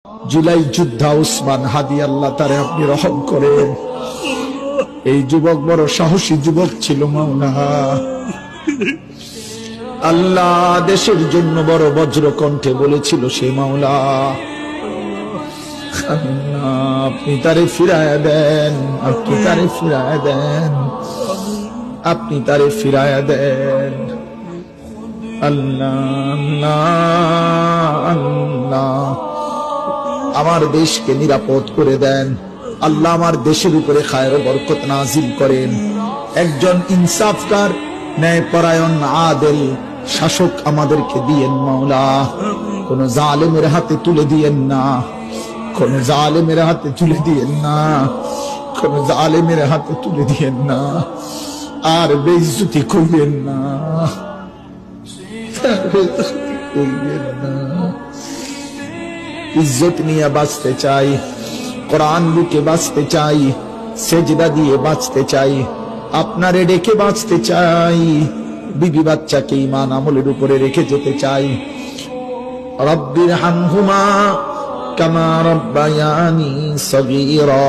জুলাই যোদ্ধা উসমান হাদি, আল্লাহ তারে আপনি রহম করেন। এই যুবক বড় সাহসী যুবক ছিল মাওলা। আল্লাহ দেশের জন্য বড় বজ্র কণ্ঠে বলেছিল সে মাওলা। আপনি তারে ফিরায়া দেন, আপনি তারে ফিরায়া দেন, আপনি তারে ফিরায়া দেন। আল্লাহ আল্লাহ আল্লাহ, আমার দেশকে নিরাপদ করে দেন আল্লাহ। আমার দেশের উপরে খায়ের ও বরকত নাজিল করেন। একজন ইনসাফকার, ন্যায়পরায়ণ, আদেল শাসক আমাদেরকে দিয়েন মাওলা। কোন জালেমের হাতে তুলে দিয়েন না, কোন জালেমের হাতে তুলে দিয়েন না, কোন জালেমের হাতে তুলে দিয়েন না। আর বেইজ্জতি কইবেন না, কইবেন না। ইজ্জত নিয়ে বাঁচতে চাই, কোরআন বুকে বাঁচতে চাই, সেজদা দিয়ে বাঁচতে চাই, আপনারে ডেকে বাঁচতে চাই, বিবি বাচ্চাকে ঈমান আমলের উপরে রেখে যেতে চাই। রব্বিরহামহুমা কামা রাব্বায়ানি সগীরা।